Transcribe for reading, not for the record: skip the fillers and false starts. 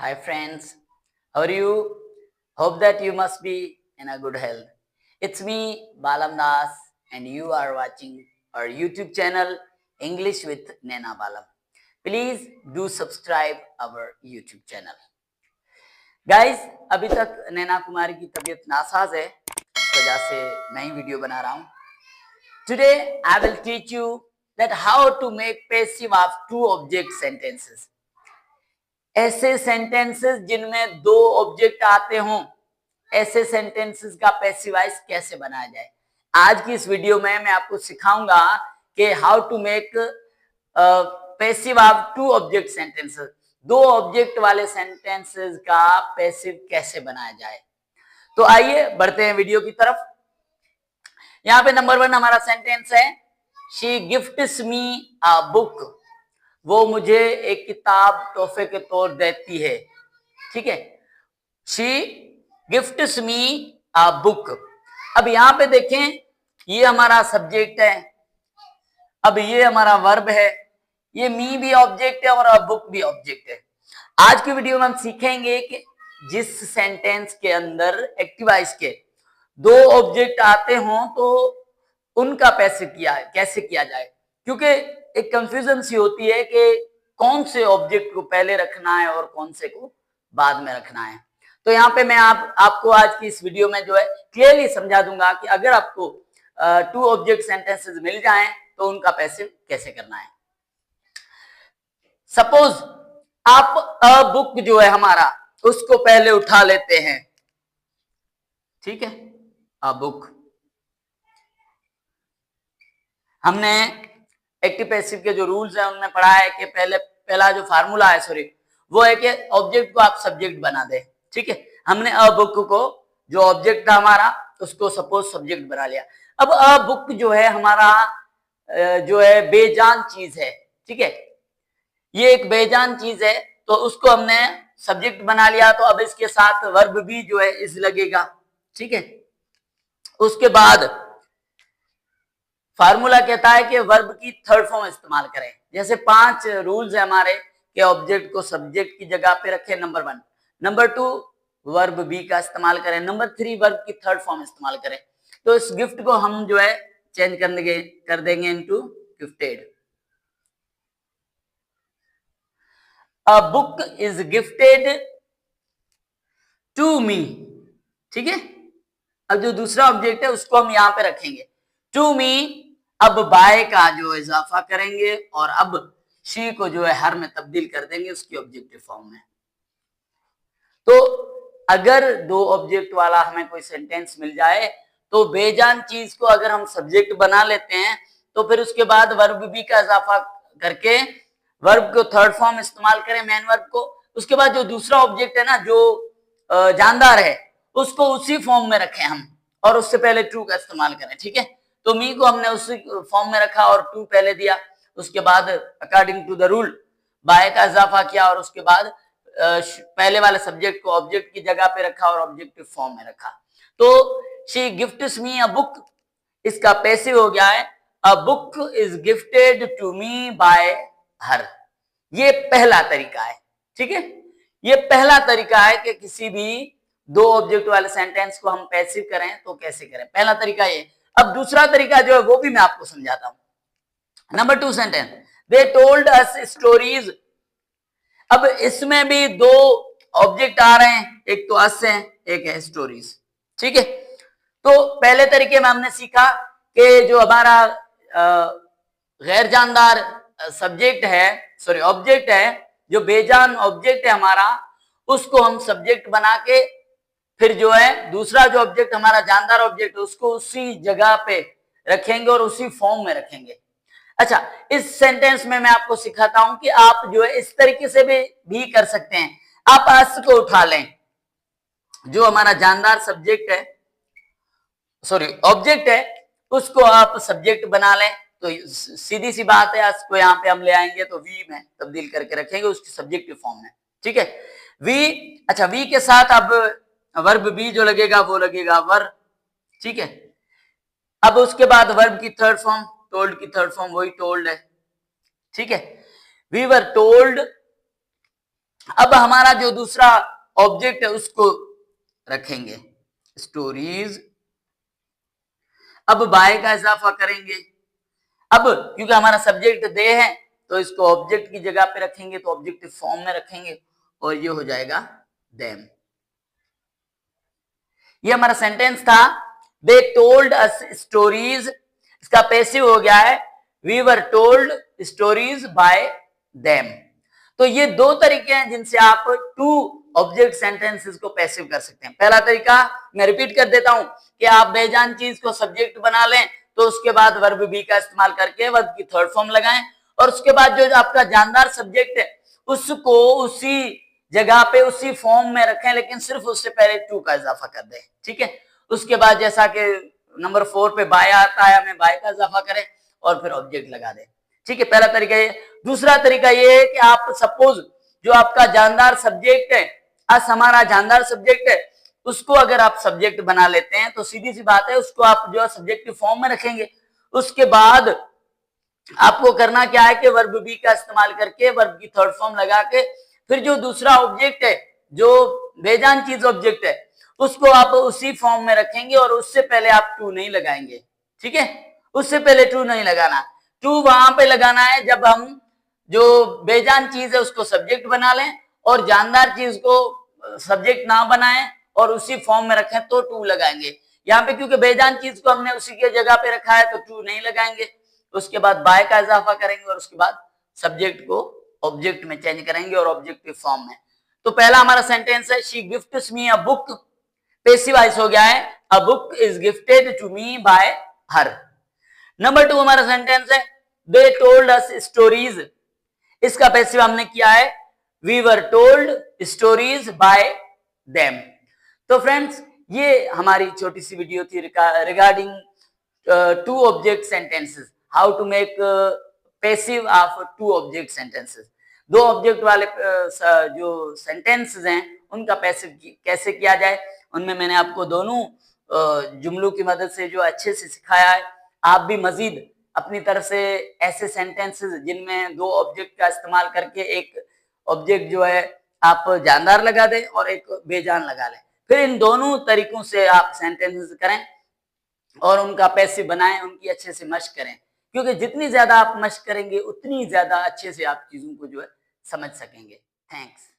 Hi friends, how are you? Hope that you must be in a good health. It's me, Balam Das, and you are watching our YouTube channel English with Nena Balam. Please do subscribe our YouTube channel. Guys, अभी तक नैना कुमारी की तबीयत NASA's है, इस वजह से मैं ही video बना रहा हूँ. Today I will teach you that how to make passive of two object sentences. ऐसे सेंटेंसेस जिनमें दो ऑब्जेक्ट आते हों, ऐसे सेंटेंसेस का पैसिवाइज कैसे बनाया जाए. आज की इस वीडियो में मैं आपको सिखाऊंगा कि how to make passive of two object sentences. दो ऑब्जेक्ट वाले सेंटेंसेस का पैसिव कैसे बनाया जाए. तो आइए बढ़ते हैं वीडियो की तरफ. यहाँ पे नंबर 1 हमारा सेंटेंस है, she gifts me a book. वो मुझे एक किताब तोहफे के तौर देती है. ठीक है, she gifts me a book. अब यहां पे देखें, ये हमारा सब्जेक्ट है, अब ये हमारा वर्ब है, ये मी भी ऑब्जेक्ट है और अ बुक भी ऑब्जेक्ट है. आज की वीडियो में हम सीखेंगे कि जिस सेंटेंस के अंदर एक्टिवाइज के दो ऑब्जेक्ट आते हों तो उनका कैसे किया जाए. क्योंकि एक कंफ्यूजन सी होती है कि कौन से ऑब्जेक्ट को पहले रखना है और कौन से को बाद में रखना है. तो यहाँ पे मैं आपको आज की इस वीडियो में जो है क्लियरली समझा दूंगा कि अगर आपको टू ऑब्जेक्ट सेंटेंसेस मिल जाएं तो उनका पैसिव कैसे करना है. सपोज आप अ बुक जो है हमारा उसको पहले उठा लेते हैं. ठीक है, अ बुक. हमने एक्टिव पैसिव के जो रूल्स हैं उनमें पढ़ा है कि पहला जो फार्मूला है वो है कि ऑब्जेक्ट को आप सब्जेक्ट बना दे. ठीक है, हमने अ बुक को जो ऑब्जेक्ट था हमारा उसको सपोज सब्जेक्ट बना लिया. अब अ बुक जो है हमारा जो है बेजान चीज है. ठीक है, ये एक बेजान चीज है तो उसको हमने सब्जेक्ट बना लिया. तो अब इसके साथ वर्ब भी जो है इज लगेगा. ठीक है, उसके बाद फार्मूला कहता है कि वर्ब की थर्ड फॉर्म इस्तेमाल करें. जैसे 5 रूल्स है हमारे कि ऑब्जेक्ट को सब्जेक्ट की जगह पे रखें. नंबर 1. नंबर 2, वर्ब बी का इस्तेमाल करें. नंबर 3, वर्ब की थर्ड फॉर्म इस्तेमाल करें. तो इस गिफ्ट को हम जो है चेंज कर देंगे into gifted. A book is gifted to me. ठीक है, अब जो दूसरा ऑब्जेक्ट है उसको हम यहां पे रखेंगे टू मी. अब बाय का जो इजाफा करेंगे और अब शी को जो है हर में तब्दील कर देंगे उसकी ऑब्जेक्टिव फॉर्म में. तो अगर दो ऑब्जेक्ट वाला हमें कोई सेंटेंस मिल जाए तो बेजान चीज को अगर हम सब्जेक्ट बना लेते हैं तो फिर उसके बाद वर्ब बी का इजाफा करके वर्ब को थर्ड फॉर्म इस्तेमाल करें, मेन वर्ब को. उसके बाद जो दूसरा ऑब्जेक्ट है ना, जो जानदार है, उसको उसी फॉर्म में रखें हम और उससे पहले टू का इस्तेमाल करें. ठीक है, तो मी को हमने उसी फॉर्म में रखा और टू पहले दिया. उसके बाद according to the rule by का इजाफा किया और उसके बाद पहले वाले सब्जेक्ट को ऑब्जेक्ट की जगह पे रखा और ऑब्जेक्टिव फॉर्म में रखा. तो she gifts me a book, इसका पैसिव हो गया है a book is gifted to me by her. ये पहला तरीका है. ठीक है, ये पहला तरीका है कि किसी भी दो ऑब्जेक्ट वाले सेंटेंस को हम पैसिव करें तो कैसे करें. पहला तरीका ये. अब दूसरा तरीका जो है वो भी मैं आपको समझाता हूं. नंबर 2 सेंटेंस, दे टोल्ड अस स्टोरीज. अब इसमें भी दो ऑब्जेक्ट आ रहे हैं, एक तो अस है, एक है स्टोरीज. ठीक है, तो पहले तरीके में हमने सीखा कि जो हमारा गैर जानदार सब्जेक्ट है, सॉरी ऑब्जेक्ट है, जो बेजान ऑब्जेक्ट है हमारा, उसको हम सब्जेक्ट बना के फिर जो है दूसरा जो ऑब्जेक्ट हमारा जानदार ऑब्जेक्ट है उसको उसी जगह पे रखेंगे और उसी फॉर्म में रखेंगे. अच्छा, इस सेंटेंस में मैं आपको सिखाता हूं कि आप जो है इस तरीके से भी कर सकते हैं. आप अस को उठा लें, जो हमारा जानदार सब्जेक्ट है, सॉरी ऑब्जेक्ट है, उसको आप सब्जेक्ट बना लें. तो सीधी सी बात है, अस को यहाँ पे हम ले आएंगे तो वी में तब्दील करके रखेंगे उसकी सब्जेक्टिव फॉर्म में. ठीक है, वी. अच्छा, वी के साथ अब वर्ब बी जो लगेगा वो लगेगा वर. ठीक है, अब उसके बाद वर्ब की थर्ड फॉर्म, टोल्ड की थर्ड फॉर्म वही टोल्ड है. ठीक है, वी वर टोल्ड अब हमारा जो दूसरा ऑब्जेक्ट है उसको रखेंगे स्टोरीज। अब बाय का इजाफा करेंगे। अब क्योंकि हमारा सब्जेक्ट दे है तो इसको ऑब्जेक्ट की जगह पे रखेंगे, तो ऑब्जेक्टिव फॉर्म में रखेंगे और ये हो जाएगा देम। ये हमारा सेंटेंस था, दे टोल्ड अस स्टोरीज। इसका पैसिव हो गया है we were told stories by them. तो ये दो तरीके हैं जिनसे आप टू ऑब्जेक्ट सेंटेंसेस को पैसिव कर सकते हैं। पहला तरीका मैं रिपीट कर देता हूं कि आप बेजान चीज को सब्जेक्ट बना लें तो उसके बाद वर्ब बी का इस्तेमाल करके वर्ब की थर्ड फॉर्म लगाएं, और उसके बाद जो आपका जानदार सब्जेक्ट है उसको उसी जगह पे उसी फॉर्म में रखें, लेकिन सिर्फ उससे पहले टू का इजाफा कर दें। ठीक है, उसके बाद जैसा कि नंबर 4 पे बाय आता है, हमें बाय का इजाफा करें और फिर ऑब्जेक्ट लगा दें। ठीक है, पहला तरीका ये। दूसरा तरीका ये है कि आप सपोज जो आपका जानदार सब्जेक्ट है, आज हमारा जानदार सब्जेक्ट है, उसको अगर आप सब्जेक्ट बना लेते हैं तो सीधी सी बात है उसको आप जो सब्जेक्ट की फॉर्म में रखेंगे। उसके बाद आपको करना क्या है कि वर्ब बी का इस्तेमाल करके वर्ब की थर्ड फॉर्म लगा के फिर जो दूसरा ऑब्जेक्ट है, जो बेजान चीज ऑब्जेक्ट है, उसको आप उसी फॉर्म में रखेंगे और उससे पहले आप टू नहीं लगाएंगे। ठीक है, उससे पहले टू नहीं लगाना। टू वहां पे लगाना है जब हम जो बेजान चीज है उसको सब्जेक्ट बना लें और जानदार चीज को सब्जेक्ट ना बनाएं और उसी फॉर्म में रखें तो टू लगाएंगे। यहाँ पे क्योंकि बेजान चीज को हमने उसी के जगह पे रखा है तो टू नहीं लगाएंगे। उसके बाद बाय का इजाफा करेंगे और उसके बाद सब्जेक्ट को ऑब्जेक्ट में चेंज करेंगे और ऑब्जेक्टिव फॉर्म में। तो पहला हमारा सेंटेंस है she gifts me a book, passive voice हो गया है a book is gifted to me by her. Number 2 हमारा सेंटेंस है दे टोल्ड अस स्टोरीज। इसका पैसिव हमने किया है we were told stories by them. तो फ्रेंड्स ये हमारी छोटी सी वीडियो थी regarding two object sentences, how to make passive of two object sentences. दो ऑब्जेक्ट वाले जो सेंटेंसेस हैं उनका पैसिव कैसे किया जाए, उनमें मैंने आपको दोनों जुमलों की मदद से जो अच्छे से सिखाया है। आप भी मजीद अपनी तरफ से ऐसे सेंटेंसेस जिनमें दो ऑब्जेक्ट का इस्तेमाल करके एक ऑब्जेक्ट जो है आप जानदार लगा दें और एक बेजान लगा लें, फिर इन दोनों तरीकों से आप सेंटेंसेस करें और उनका पैसिव बनाएं, उनकी अच्छे से मशक करें, क्योंकि जितनी ज्यादा आप मशक करेंगे उतनी ज्यादा अच्छे से आप चीजों को जो है समझ सकेंगे। थैंक्स।